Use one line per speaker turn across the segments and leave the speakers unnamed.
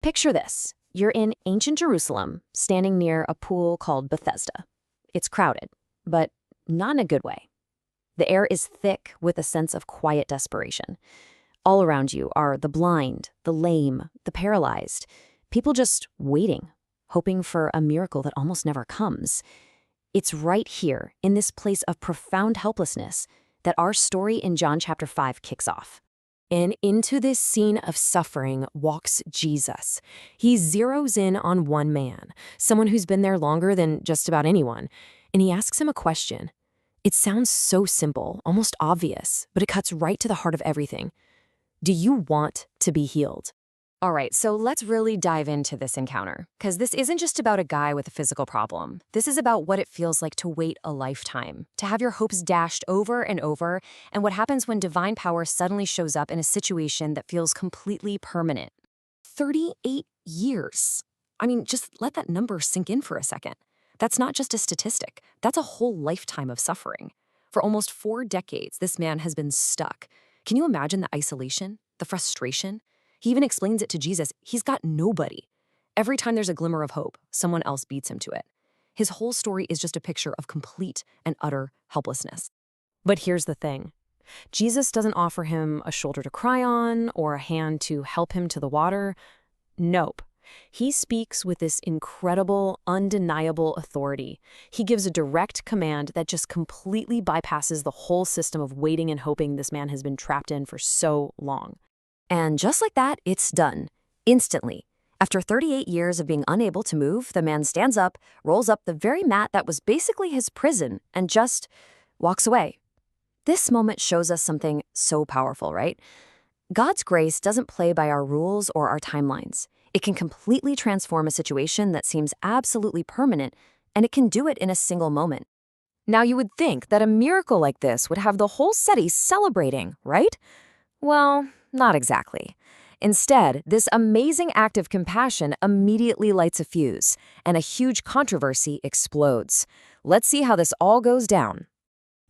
Picture this. You're in ancient Jerusalem, standing near a pool called Bethesda. It's crowded, but not in a good way. The air is thick with a sense of quiet desperation. All around you are the blind, the lame, the paralyzed, people just waiting, hoping for a miracle that almost never comes. It's right here, in this place of profound helplessness, that our story in John chapter 5 kicks off. And into this scene of suffering walks Jesus. He zeroes in on one man, someone who's been there longer than just about anyone, and he asks him a question. It sounds so simple, almost obvious, but it cuts right to the heart of everything. Do you want to be healed? All right, so let's really dive into this encounter, because this isn't just about a guy with a physical problem. This is about what it feels like to wait a lifetime, to have your hopes dashed over and over, and what happens when divine power suddenly shows up in a situation that feels completely permanent. 38 years. I mean, just let that number sink in for a second. That's not just a statistic. That's a whole lifetime of suffering. For almost 4 decades, this man has been stuck. Can you imagine the isolation, the frustration? He even explains it to Jesus. He's got nobody. Every time there's a glimmer of hope, someone else beats him to it. His whole story is just a picture of complete and utter helplessness. But here's the thing. Jesus doesn't offer him a shoulder to cry on or a hand to help him to the water. Nope. He speaks with this incredible, undeniable authority. He gives a direct command that just completely bypasses the whole system of waiting and hoping this man has been trapped in for so long. And just like that, it's done. Instantly. After 38 years of being unable to move, the man stands up, rolls up the very mat that was basically his prison, and just walks away. This moment shows us something so powerful, right? God's grace doesn't play by our rules or our timelines. It can completely transform a situation that seems absolutely permanent, and it can do it in a single moment. Now, you would think that a miracle like this would have the whole city celebrating, right? Well, not exactly. Instead, this amazing act of compassion immediately lights a fuse, and a huge controversy explodes. Let's see how this all goes down.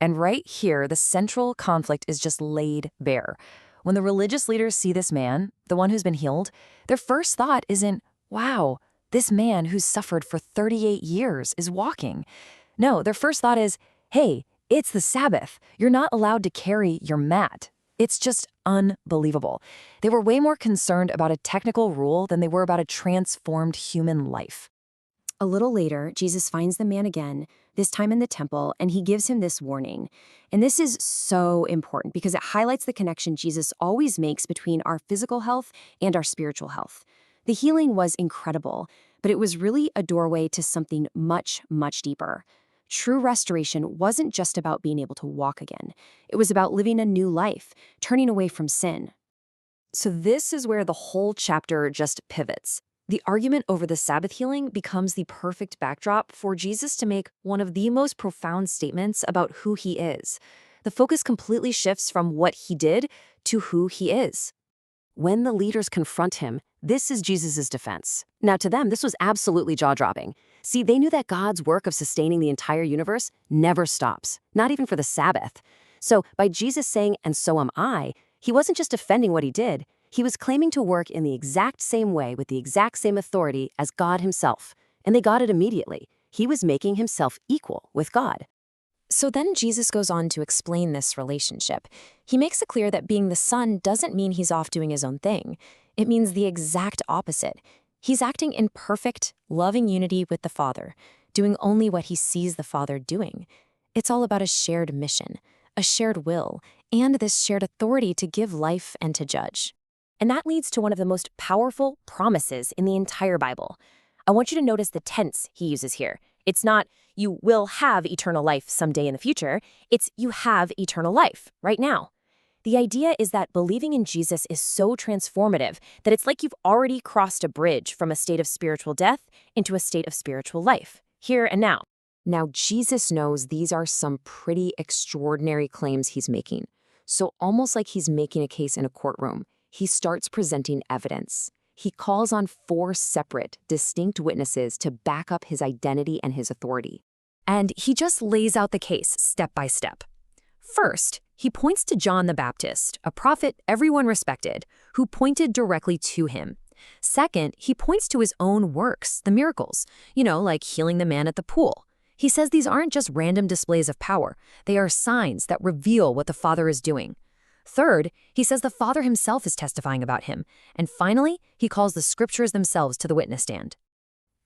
And right here, the central conflict is just laid bare. When the religious leaders see this man, the one who's been healed, their first thought isn't, wow, this man who's suffered for 38 years is walking. No, their first thought is, hey, it's the Sabbath. You're not allowed to carry your mat. It's just unbelievable. They were way more concerned about a technical rule than they were about a transformed human life. A little later, Jesus finds the man again, this time in the temple, and he gives him this warning. And this is so important because it highlights the connection Jesus always makes between our physical health and our spiritual health. The healing was incredible, but it was really a doorway to something much, much deeper. True restoration wasn't just about being able to walk again. It was about living a new life, turning away from sin. So this is where the whole chapter just pivots. The argument over the Sabbath healing becomes the perfect backdrop for Jesus to make one of the most profound statements about who he is. The focus completely shifts from what he did to who he is. When the leaders confront him, this is Jesus' defense. Now, to them, this was absolutely jaw-dropping. See, they knew that God's work of sustaining the entire universe never stops, not even for the Sabbath. So by Jesus saying, "and so am I," he wasn't just defending what he did. He was claiming to work in the exact same way with the exact same authority as God himself. And they got it immediately. He was making himself equal with God. So then Jesus goes on to explain this relationship. He makes it clear that being the Son doesn't mean he's off doing his own thing. It means the exact opposite. He's acting in perfect, loving unity with the Father, doing only what he sees the Father doing. It's all about a shared mission, a shared will, and this shared authority to give life and to judge. And that leads to one of the most powerful promises in the entire Bible. I want you to notice the tense he uses here. It's not, you will have eternal life someday in the future. It's, you have eternal life right now. The idea is that believing in Jesus is so transformative that it's like you've already crossed a bridge from a state of spiritual death into a state of spiritual life, here and now. Now, Jesus knows these are some pretty extraordinary claims he's making. So almost like he's making a case in a courtroom, he starts presenting evidence. He calls on 4 separate, distinct witnesses to back up his identity and his authority. And he just lays out the case step by step. First, he points to John the Baptist, a prophet everyone respected, who pointed directly to him. Second, he points to his own works, the miracles, like healing the man at the pool. He says these aren't just random displays of power. They are signs that reveal what the Father is doing. Third, he says the Father himself is testifying about him. And finally, he calls the scriptures themselves to the witness stand.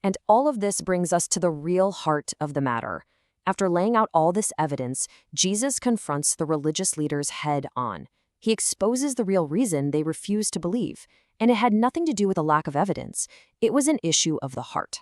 And all of this brings us to the real heart of the matter. After laying out all this evidence, Jesus confronts the religious leaders head on. He exposes the real reason they refused to believe, and it had nothing to do with a lack of evidence. It was an issue of the heart.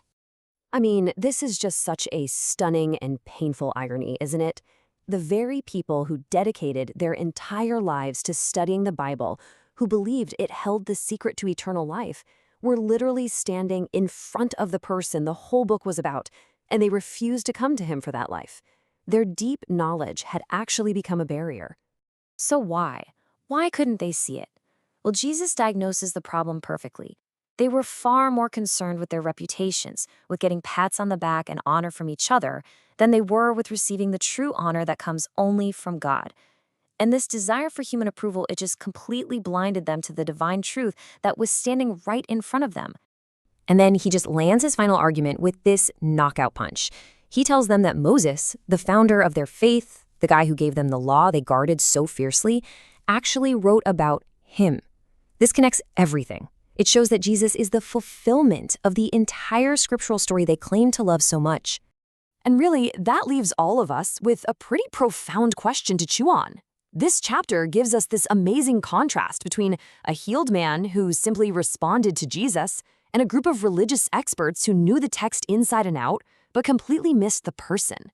I mean, this is just such a stunning and painful irony, isn't it? The very people who dedicated their entire lives to studying the Bible, who believed it held the secret to eternal life, were literally standing in front of the person the whole book was about, and they refused to come to him for that life. Their deep knowledge had actually become a barrier. So why? Why couldn't they see it? Well, Jesus diagnoses the problem perfectly. They were far more concerned with their reputations, with getting pats on the back and honor from each other, than they were with receiving the true honor that comes only from God. And this desire for human approval, it just completely blinded them to the divine truth that was standing right in front of them. And then he just lands his final argument with this knockout punch. He tells them that Moses, the founder of their faith, the guy who gave them the law they guarded so fiercely, actually wrote about him. This connects everything. It shows that Jesus is the fulfillment of the entire scriptural story they claim to love so much. And really, that leaves all of us with a pretty profound question to chew on. This chapter gives us this amazing contrast between a healed man who simply responded to Jesus and a group of religious experts who knew the text inside and out, but completely missed the person.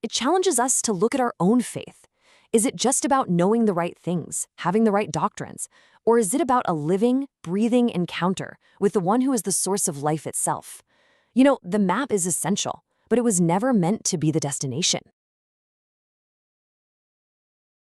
It challenges us to look at our own faith. Is it just about knowing the right things, having the right doctrines? Or is it about a living, breathing encounter with the one who is the source of life itself? The map is essential, but it was never meant to be the destination.